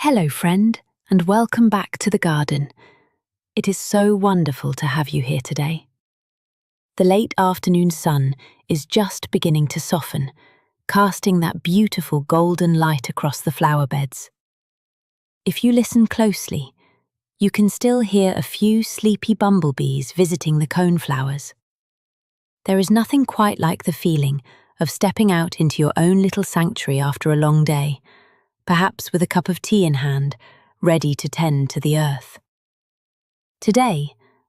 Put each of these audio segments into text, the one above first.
Hello, friend, and welcome back to the garden. It is so wonderful to have you here today. The late afternoon sun is just beginning to soften, casting that beautiful golden light across the flower beds. If you listen closely, you can still hear a few sleepy bumblebees visiting the coneflowers. There is nothing quite like the feeling of stepping out into your own little sanctuary after a long day, perhaps with a cup of tea in hand, ready to tend to the earth. Today,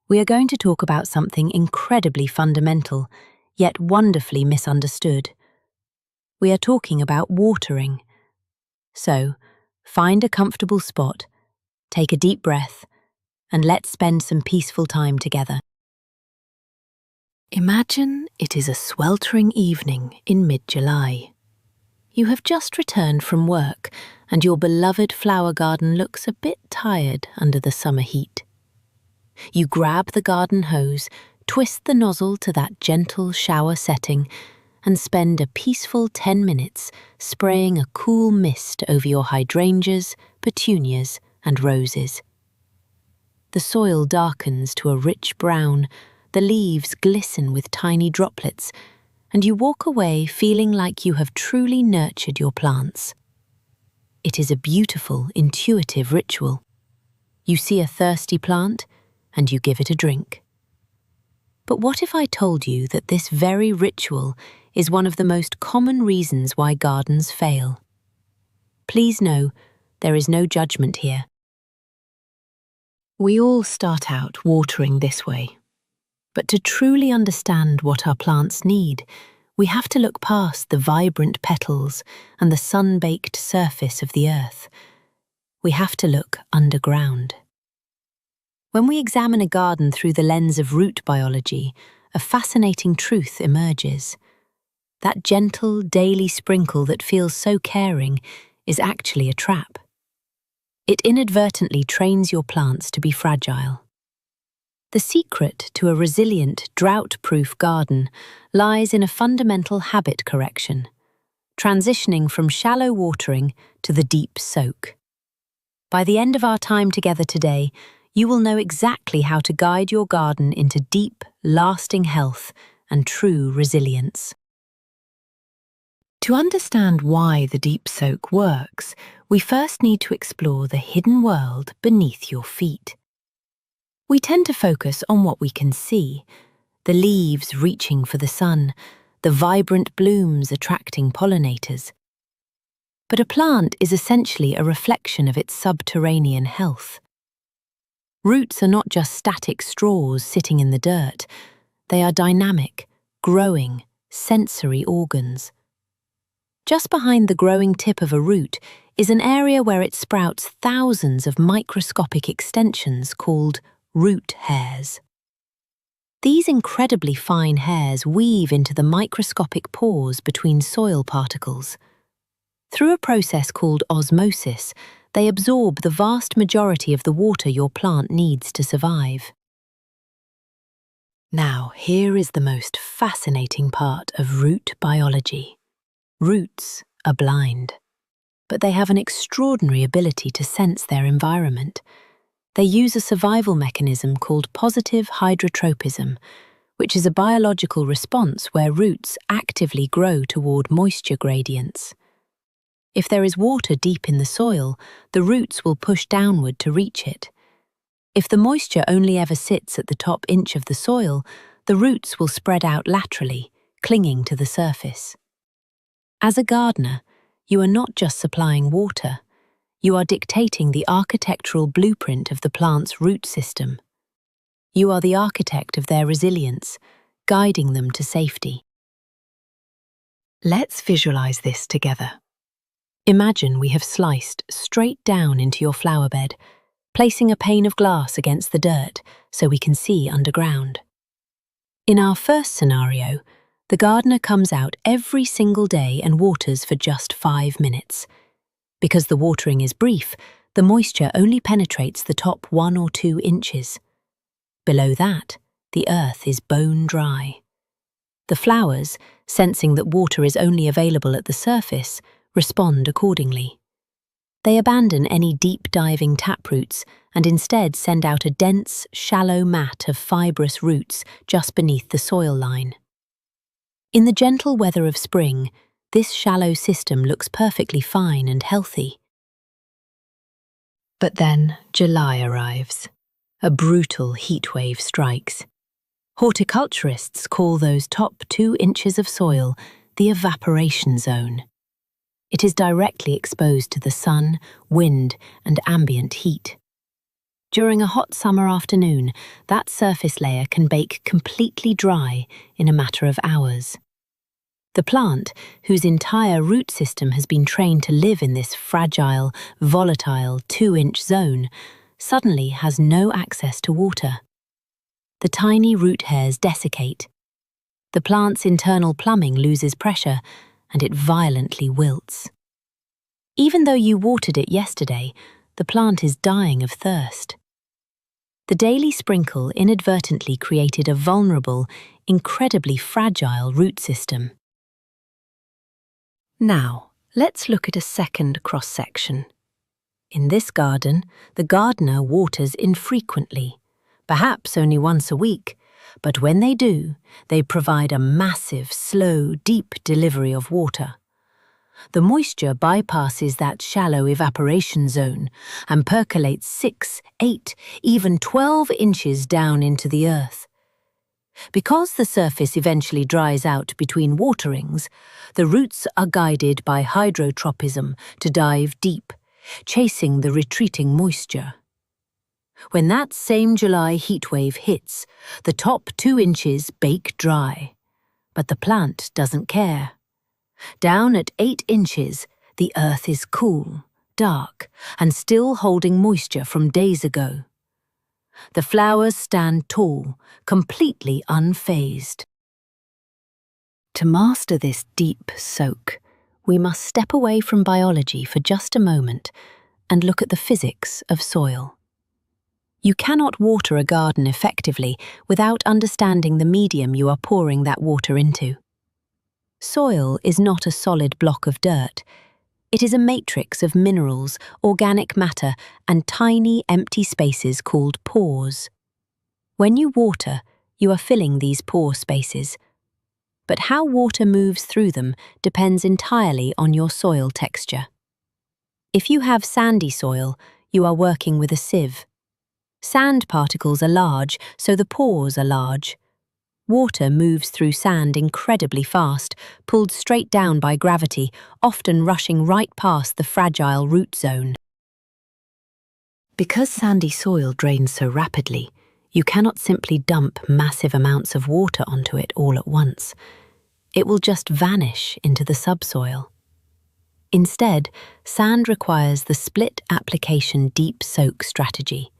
we are going to talk about something incredibly fundamental, yet wonderfully misunderstood. We are talking about watering. So, find a comfortable spot, take a deep breath, and let's spend some peaceful time together. Imagine it is a sweltering evening in mid-July. You have just returned from work, and your beloved flower garden looks a bit tired under the summer heat. You grab the garden hose, twist the nozzle to that gentle shower setting, and spend a peaceful 10 minutes spraying a cool mist over your hydrangeas, petunias, and roses. The soil darkens to a rich brown, the leaves glisten with tiny droplets, and you walk away feeling like you have truly nurtured your plants. It is a beautiful, intuitive ritual. You see a thirsty plant, and you give it a drink. But what if I told you that this very ritual is one of the most common reasons why gardens fail? Please know, there is no judgment here. We all start out watering this way. But to truly understand what our plants need, we have to look past the vibrant petals and the sun-baked surface of the earth. We have to look underground. When we examine a garden through the lens of root biology, a fascinating truth emerges. That gentle, daily sprinkle that feels so caring is actually a trap. It inadvertently trains your plants to be fragile. The secret to a resilient, drought-proof garden lies in a fundamental habit correction, transitioning from shallow watering to the deep soak. By the end of our time together today, you will know exactly how to guide your garden into deep, lasting health and true resilience. To understand why the deep soak works, we first need to explore the hidden world beneath your feet. We tend to focus on what we can see, the leaves reaching for the sun, the vibrant blooms attracting pollinators. But a plant is essentially a reflection of its subterranean health. Roots are not just static straws sitting in the dirt. They are dynamic, growing, sensory organs. Just behind the growing tip of a root is an area where it sprouts thousands of microscopic extensions called root hairs. These incredibly fine hairs weave into the microscopic pores between soil particles. Through a process called osmosis, they absorb the vast majority of the water your plant needs to survive. Now, here is the most fascinating part of root biology. Roots are blind, but they have an extraordinary ability to sense their environment. They use a survival mechanism called positive hydrotropism, which is a biological response where roots actively grow toward moisture gradients. If there is water deep in the soil, the roots will push downward to reach it. If the moisture only ever sits at the top inch of the soil, the roots will spread out laterally, clinging to the surface. As a gardener, you are not just supplying water. You are dictating the architectural blueprint of the plant's root system. You are the architect of their resilience, guiding them to safety. Let's visualize this together. Imagine we have sliced straight down into your flower bed, placing a pane of glass against the dirt so we can see underground. In our first scenario, the gardener comes out every single day and waters for just 5 minutes. Because the watering is brief, the moisture only penetrates the top 1 or 2 inches. Below that, the earth is bone dry. The flowers, sensing that water is only available at the surface, respond accordingly. They abandon any deep-diving taproots and instead send out a dense, shallow mat of fibrous roots just beneath the soil line. In the gentle weather of spring, this shallow system looks perfectly fine and healthy. But then July arrives. A brutal heatwave strikes. Horticulturists call those top 2 inches of soil the evaporation zone. It is directly exposed to the sun, wind, and ambient heat. During a hot summer afternoon, that surface layer can bake completely dry in a matter of hours. The plant, whose entire root system has been trained to live in this fragile, volatile 2-inch zone, suddenly has no access to water. The tiny root hairs desiccate. The plant's internal plumbing loses pressure, and it violently wilts. Even though you watered it yesterday, the plant is dying of thirst. The daily sprinkle inadvertently created a vulnerable, incredibly fragile root system. Now, let's look at a second cross-section. In this garden, the gardener waters infrequently, perhaps only once a week, but when they do, they provide a massive, slow, deep delivery of water. The moisture bypasses that shallow evaporation zone and percolates 6, 8, even 12 inches down into the earth. Because the surface eventually dries out between waterings, the roots are guided by hydrotropism to dive deep, chasing the retreating moisture. When that same July heatwave hits, the top 2 inches bake dry. But the plant doesn't care. Down at 8 inches, the earth is cool, dark, and still holding moisture from days ago. The flowers stand tall, completely unfazed. To master this deep soak, we must step away from biology for just a moment and look at the physics of soil. You cannot water a garden effectively without understanding the medium you are pouring that water into. Soil is not a solid block of dirt. It is a matrix of minerals, organic matter, and tiny empty spaces called pores. When you water, you are filling these pore spaces. But how water moves through them depends entirely on your soil texture. If you have sandy soil, you are working with a sieve. Sand particles are large, so the pores are large. Water moves through sand incredibly fast, pulled straight down by gravity, often rushing right past the fragile root zone. Because sandy soil drains so rapidly, you cannot simply dump massive amounts of water onto it all at once. It will just vanish into the subsoil. Instead, sand requires the split application deep soak strategy.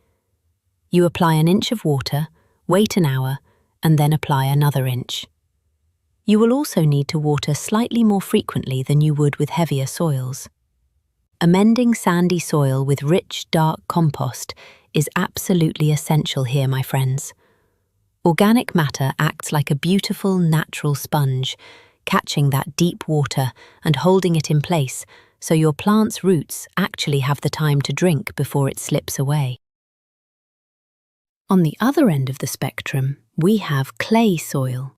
You apply an inch of water, wait an hour, and then apply another inch. You will also need to water slightly more frequently than you would with heavier soils. Amending sandy soil with rich, dark compost is absolutely essential here, my friends. Organic matter acts like a beautiful, natural sponge, catching that deep water and holding it in place so your plant's roots actually have the time to drink before it slips away. On the other end of the spectrum, we have clay soil.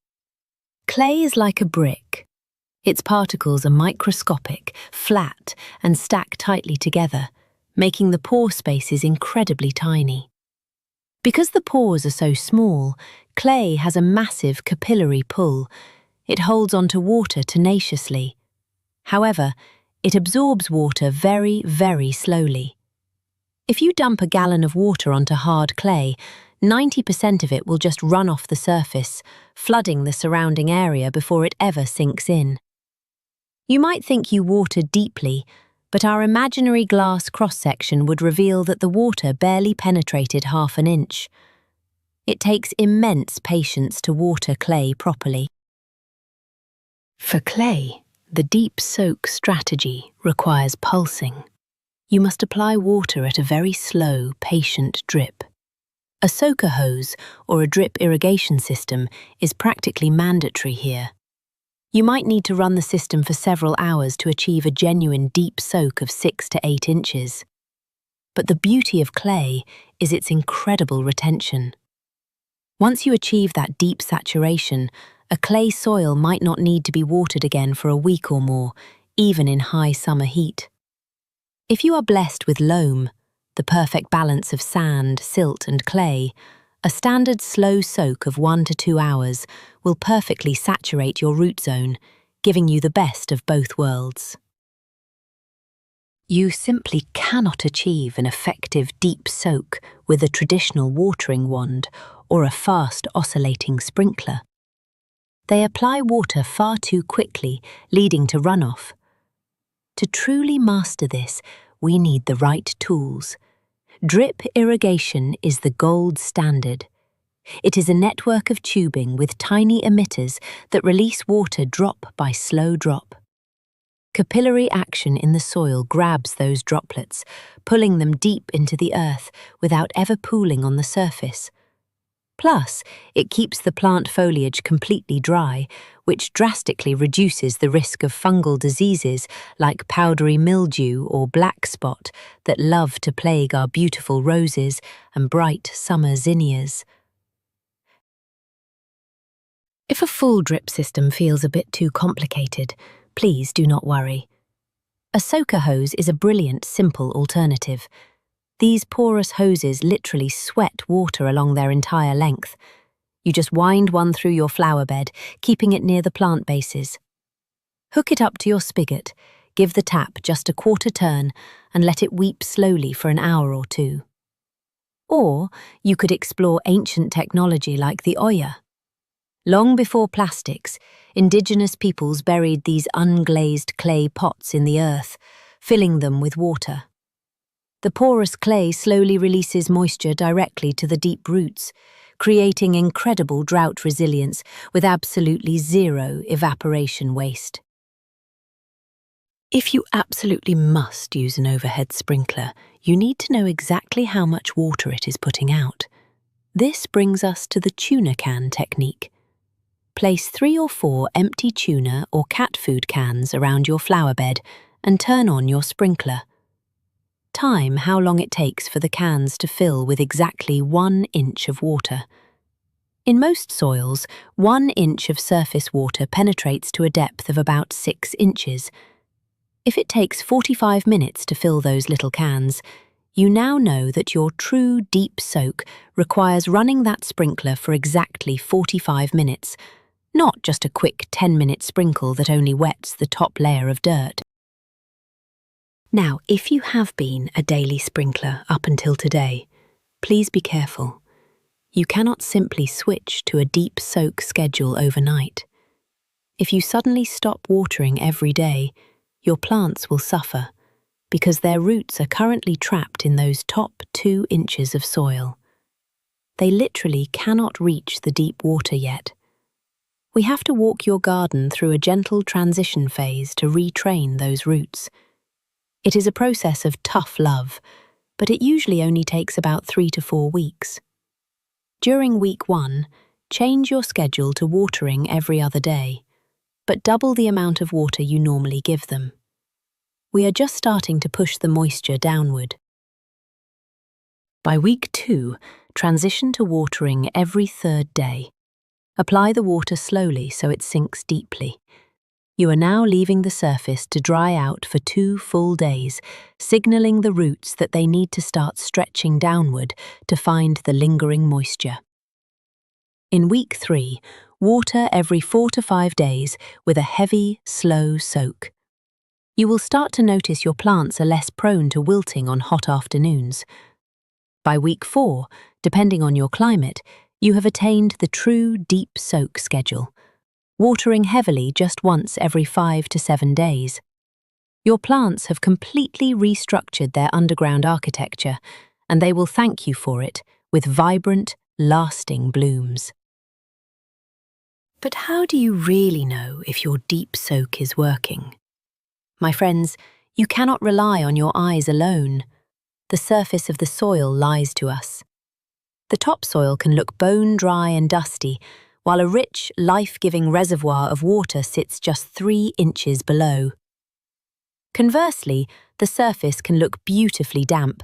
Clay is like a brick. Its particles are microscopic, flat, and stack tightly together, making the pore spaces incredibly tiny. Because the pores are so small, clay has a massive capillary pull. It holds onto water tenaciously. However, it absorbs water very, very slowly. If you dump a gallon of water onto hard clay, 90% of it will just run off the surface, flooding the surrounding area before it ever sinks in. You might think you water deeply, but our imaginary glass cross-section would reveal that the water barely penetrated half an inch. It takes immense patience to water clay properly. For clay, the deep soak strategy requires pulsing. You must apply water at a very slow, patient drip. A soaker hose or a drip irrigation system is practically mandatory here. You might need to run the system for several hours to achieve a genuine deep soak of 6 to 8 inches. But the beauty of clay is its incredible retention. Once you achieve that deep saturation, a clay soil might not need to be watered again for a week or more, even in high summer heat. If you are blessed with loam, the perfect balance of sand, silt and clay, a standard slow soak of 1 to 2 hours will perfectly saturate your root zone, giving you the best of both worlds. You simply cannot achieve an effective deep soak with a traditional watering wand or a fast oscillating sprinkler. They apply water far too quickly, leading to runoff. To truly master this, we need the right tools. Drip irrigation is the gold standard. It is a network of tubing with tiny emitters that release water drop by slow drop. Capillary action in the soil grabs those droplets, pulling them deep into the earth without ever pooling on the surface. Plus, it keeps the plant foliage completely dry, which drastically reduces the risk of fungal diseases like powdery mildew or black spot that love to plague our beautiful roses and bright summer zinnias. If a full drip system feels a bit too complicated, please do not worry. A soaker hose is a brilliant, simple alternative. These porous hoses literally sweat water along their entire length. You just wind one through your flower bed, keeping it near the plant bases. Hook it up to your spigot, give the tap just a quarter turn, and let it weep slowly for an hour or two. Or you could explore ancient technology like the olla. Long before plastics, indigenous peoples buried these unglazed clay pots in the earth, filling them with water. The porous clay slowly releases moisture directly to the deep roots, creating incredible drought resilience with absolutely zero evaporation waste. If you absolutely must use an overhead sprinkler, you need to know exactly how much water it is putting out. This brings us to the tuna can technique. Place 3 or 4 empty tuna or cat food cans around your flower bed and turn on your sprinkler. Time how long it takes for the cans to fill with exactly 1 inch of water. In most soils, 1 inch of surface water penetrates to a depth of about 6 inches. If it takes 45 minutes to fill those little cans, you now know that your true deep soak requires running that sprinkler for exactly 45 minutes, not just a quick 10-minute sprinkle that only wets the top layer of dirt. Now, if you have been a daily sprinkler up until today, please be careful. You cannot simply switch to a deep soak schedule overnight. If you suddenly stop watering every day, your plants will suffer because their roots are currently trapped in those top 2 inches of soil. They literally cannot reach the deep water yet. We have to walk your garden through a gentle transition phase to retrain those roots. It is a process of tough love, but it usually only takes about 3 to 4 weeks. During week 1, change your schedule to watering every other day, but double the amount of water you normally give them. We are just starting to push the moisture downward. By week 2, transition to watering every 3rd day. Apply the water slowly so it sinks deeply. You are now leaving the surface to dry out for 2 full days, signaling the roots that they need to start stretching downward to find the lingering moisture. In week 3, water every 4 to 5 days with a heavy, slow soak. You will start to notice your plants are less prone to wilting on hot afternoons. By week 4, depending on your climate, you have attained the true deep soak schedule, watering heavily just once every 5 to 7 days. Your plants have completely restructured their underground architecture, and they will thank you for it with vibrant, lasting blooms. But how do you really know if your deep soak is working? My friends, you cannot rely on your eyes alone. The surface of the soil lies to us. The topsoil can look bone dry and dusty, while a rich, life-giving reservoir of water sits just 3 inches below. Conversely, the surface can look beautifully damp,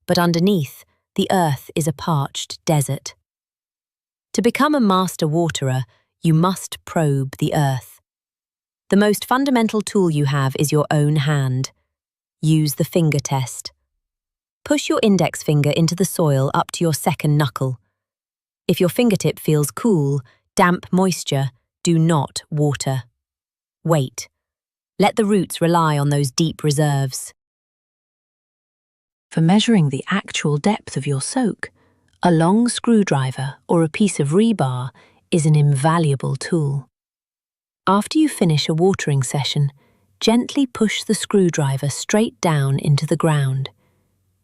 but underneath, the earth is a parched desert. To become a master waterer, you must probe the earth. The most fundamental tool you have is your own hand. Use the finger test. Push your index finger into the soil up to your second knuckle. If your fingertip feels cool, damp moisture, do not water. Wait. Let the roots rely on those deep reserves. For measuring the actual depth of your soak, a long screwdriver or a piece of rebar is an invaluable tool. After you finish a watering session, gently push the screwdriver straight down into the ground.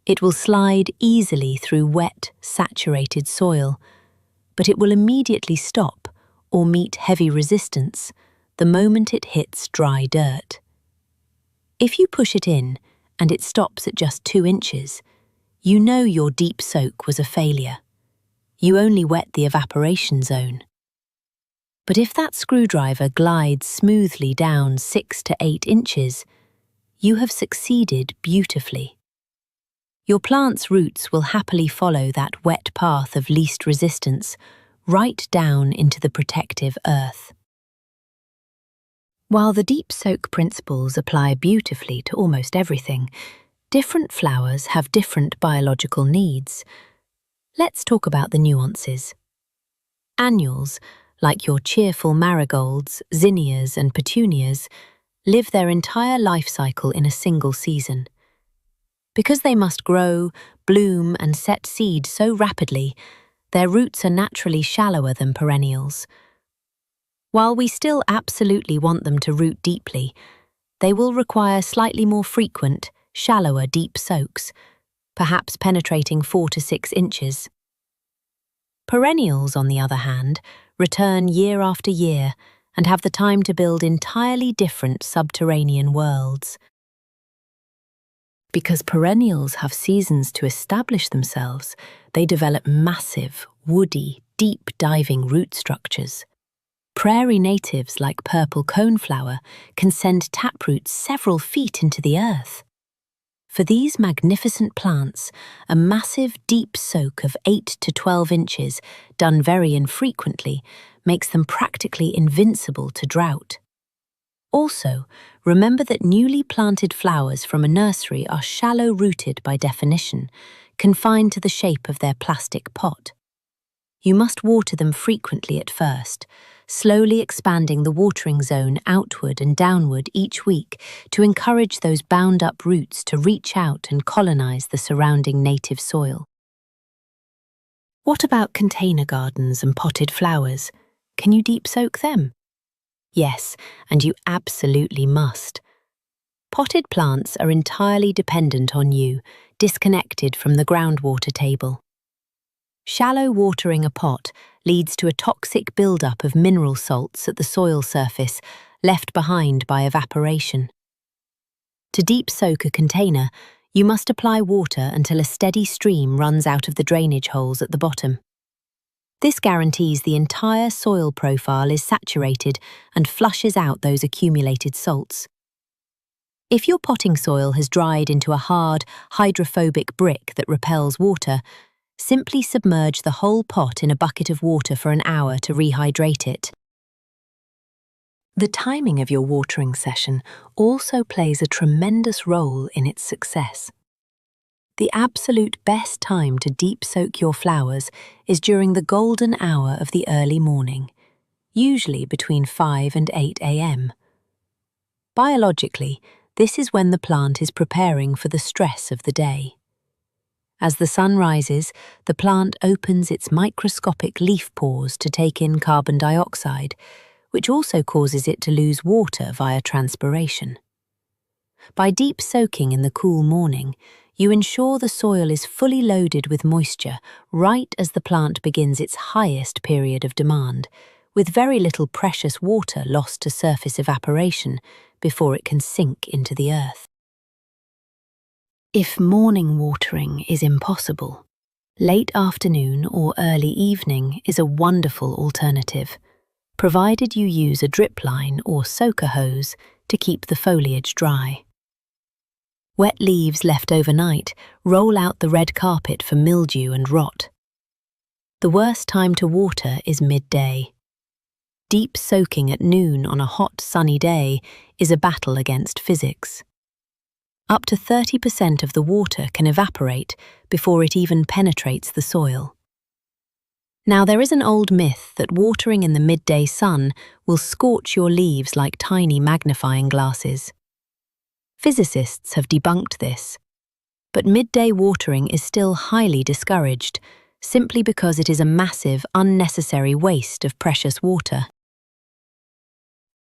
It will slide easily through wet, saturated soil, but it will immediately stop or meet heavy resistance the moment it hits dry dirt. If you push it in and it stops at just 2 inches, you know your deep soak was a failure. You only wet the evaporation zone. But if that screwdriver glides smoothly down 6 to 8 inches, you have succeeded beautifully. Your plant's roots will happily follow that wet path of least resistance right down into the protective earth. While the deep soak principles apply beautifully to almost everything, different flowers have different biological needs. Let's talk about the nuances. Annuals, like your cheerful marigolds, zinnias and petunias, live their entire life cycle in a single season. Because they must grow, bloom and set seed so rapidly, their roots are naturally shallower than perennials. While we still absolutely want them to root deeply, they will require slightly more frequent, shallower deep soaks, perhaps penetrating 4 to 6 inches. Perennials, on the other hand, return year after year and have the time to build entirely different subterranean worlds. Because perennials have seasons to establish themselves, they develop massive, woody, deep-diving root structures. Prairie natives like purple coneflower can send taproots several feet into the earth. For these magnificent plants, a massive deep soak of 8 to 12 inches, done very infrequently, makes them practically invincible to drought. Also, remember that newly planted flowers from a nursery are shallow-rooted by definition, confined to the shape of their plastic pot. You must water them frequently at first, slowly expanding the watering zone outward and downward each week to encourage those bound-up roots to reach out and colonize the surrounding native soil. What about container gardens and potted flowers? Can you deep soak them? Yes, and you absolutely must. Potted plants are entirely dependent on you, disconnected from the groundwater table. Shallow watering a pot leads to a toxic buildup of mineral salts at the soil surface, left behind by evaporation. To deep soak a container, you must apply water until a steady stream runs out of the drainage holes at the bottom. This guarantees the entire soil profile is saturated and flushes out those accumulated salts. If your potting soil has dried into a hard, hydrophobic brick that repels water, simply submerge the whole pot in a bucket of water for an hour to rehydrate it. The timing of your watering session also plays a tremendous role in its success. The absolute best time to deep soak your flowers is during the golden hour of the early morning, usually between 5 and 8 a.m. Biologically, this is when the plant is preparing for the stress of the day. As the sun rises, the plant opens its microscopic leaf pores to take in carbon dioxide, which also causes it to lose water via transpiration. By deep soaking in the cool morning, you ensure the soil is fully loaded with moisture right as the plant begins its highest period of demand, with very little precious water lost to surface evaporation before it can sink into the earth. If morning watering is impossible, late afternoon or early evening is a wonderful alternative. provided you use a drip line or soaker hose to keep the foliage dry. Wet leaves left overnight roll out the red carpet for mildew and rot. The worst time to water is midday. Deep soaking at noon on a hot, sunny day is a battle against physics. Up to 30% of the water can evaporate before it even penetrates the soil. Now, there is an old myth that watering in the midday sun will scorch your leaves like tiny magnifying glasses. Physicists have debunked this, but midday watering is still highly discouraged, simply because it is a massive, unnecessary waste of precious water.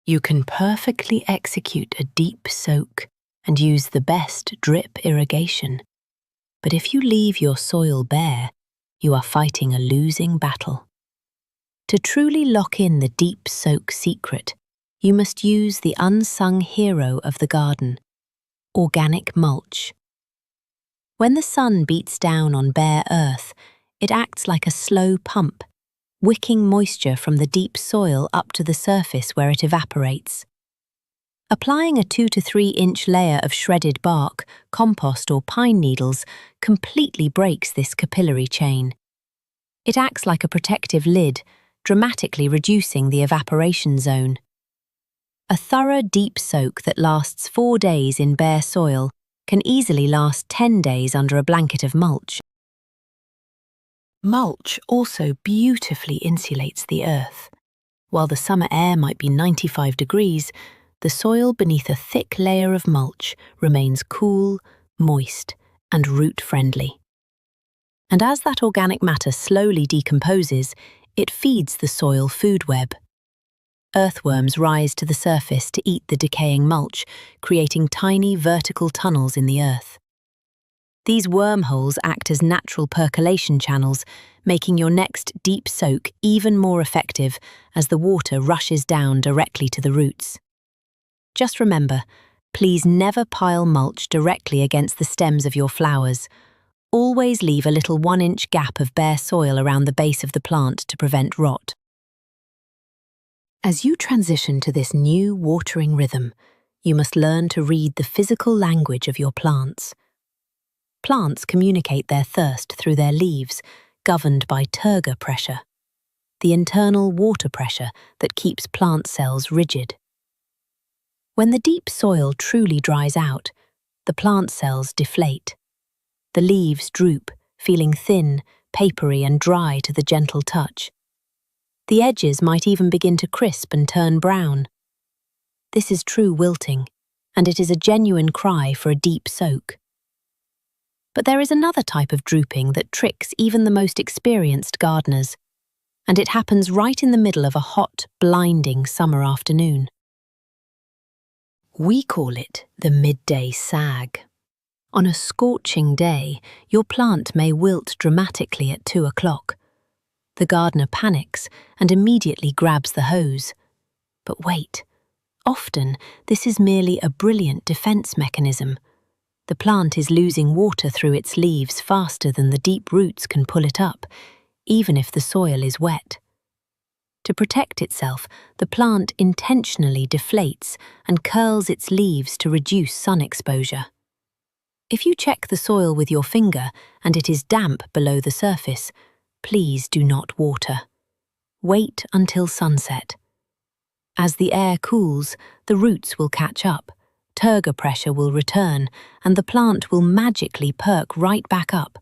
You can perfectly execute a deep soak and use the best drip irrigation. But if you leave your soil bare, you are fighting a losing battle. To truly lock in the deep soak secret, you must use the unsung hero of the garden, organic mulch. When the sun beats down on bare earth, it acts like a slow pump, wicking moisture from the deep soil up to the surface where it evaporates. Applying a 2 to 3 inch layer of shredded bark, compost or pine needles completely breaks this capillary chain. It acts like a protective lid, dramatically reducing the evaporation zone. A thorough deep soak that lasts 4 days in bare soil can easily last 10 days under a blanket of mulch. Mulch also beautifully insulates the earth. While the summer air might be 95 degrees, the soil beneath a thick layer of mulch remains cool, moist, and root-friendly. And as that organic matter slowly decomposes, it feeds the soil food web. Earthworms rise to the surface to eat the decaying mulch, creating tiny vertical tunnels in the earth. These wormholes act as natural percolation channels, making your next deep soak even more effective as the water rushes down directly to the roots. Just remember, please never pile mulch directly against the stems of your flowers. Always leave a little 1-inch gap of bare soil around the base of the plant to prevent rot. As you transition to this new watering rhythm, you must learn to read the physical language of your plants. Plants communicate their thirst through their leaves, governed by turgor pressure, the internal water pressure that keeps plant cells rigid. When the deep soil truly dries out, the plant cells deflate. The leaves droop, feeling thin, papery and dry to the gentle touch. The edges might even begin to crisp and turn brown. This is true wilting, and it is a genuine cry for a deep soak. But there is another type of drooping that tricks even the most experienced gardeners, and it happens right in the middle of a hot, blinding summer afternoon. We call it the midday sag. On a scorching day, your plant may wilt dramatically at 2 o'clock. The gardener panics and immediately grabs the hose. But wait, often this is merely a brilliant defense mechanism. The plant is losing water through its leaves faster than the deep roots can pull it up, even if the soil is wet. To protect itself, the plant intentionally deflates and curls its leaves to reduce sun exposure. If you check the soil with your finger and it is damp below the surface, please do not water. Wait until sunset. As the air cools, the roots will catch up, turgor pressure will return, and the plant will magically perk right back up.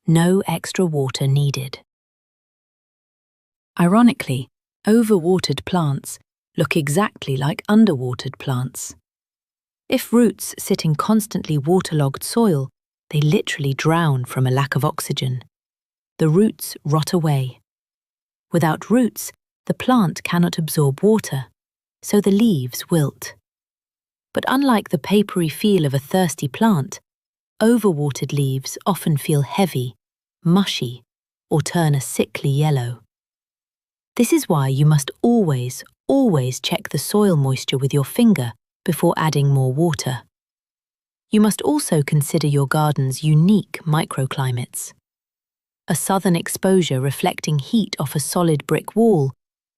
No extra water needed. Ironically, overwatered plants look exactly like underwatered plants. If roots sit in constantly waterlogged soil, they literally drown from a lack of oxygen. The roots rot away. Without roots, the plant cannot absorb water, so the leaves wilt. But unlike the papery feel of a thirsty plant, overwatered leaves often feel heavy, mushy, or turn a sickly yellow. This is why you must always check the soil moisture with your finger before adding more water. You must also consider your garden's unique microclimates. A southern exposure reflecting heat off a solid brick wall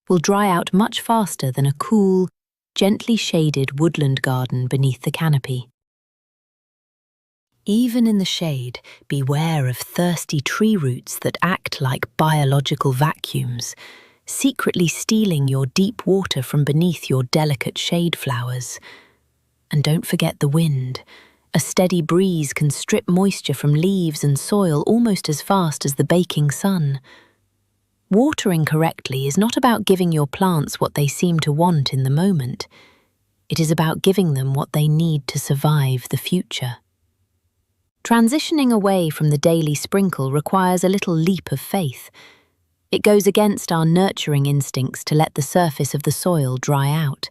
will dry out much faster than a cool, gently shaded woodland garden beneath the canopy. Even in the shade, beware of thirsty tree roots that act like biological vacuums, secretly stealing your deep water from beneath your delicate shade flowers. And don't forget the wind. A steady breeze can strip moisture from leaves and soil almost as fast as the baking sun. Watering correctly is not about giving your plants what they seem to want in the moment. It is about giving them what they need to survive the future. Transitioning away from the daily sprinkle requires a little leap of faith. It goes against our nurturing instincts to let the surface of the soil dry out.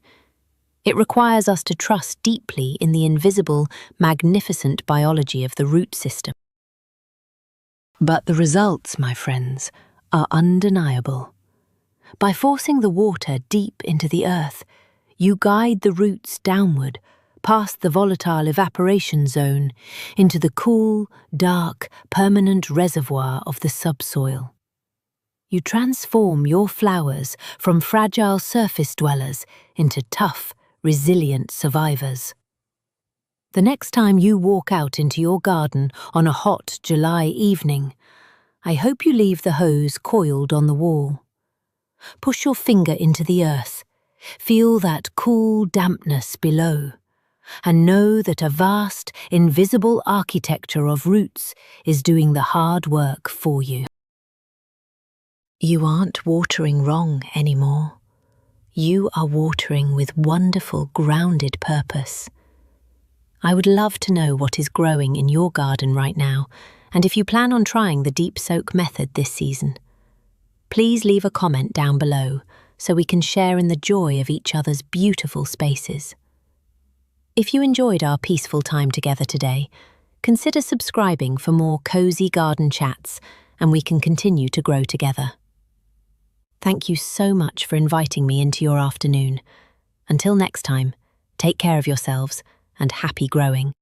It requires us to trust deeply in the invisible, magnificent biology of the root system. But the results, my friends, are undeniable. By forcing the water deep into the earth, you guide the roots downward, past the volatile evaporation zone, into the cool, dark, permanent reservoir of the subsoil. You transform your flowers from fragile surface dwellers into tough, resilient survivors. The next time you walk out into your garden on a hot July evening, I hope you leave the hose coiled on the wall. Push your finger into the earth, feel that cool dampness below, and know that a vast, invisible architecture of roots is doing the hard work for you. You aren't watering wrong anymore. You are watering with wonderful, grounded purpose. I would love to know what is growing in your garden right now, and if you plan on trying the deep soak method this season. Please leave a comment down below so we can share in the joy of each other's beautiful spaces. If you enjoyed our peaceful time together today, consider subscribing for more cozy garden chats, and we can continue to grow together. Thank you so much for inviting me into your afternoon. Until next time, take care of yourselves and happy growing.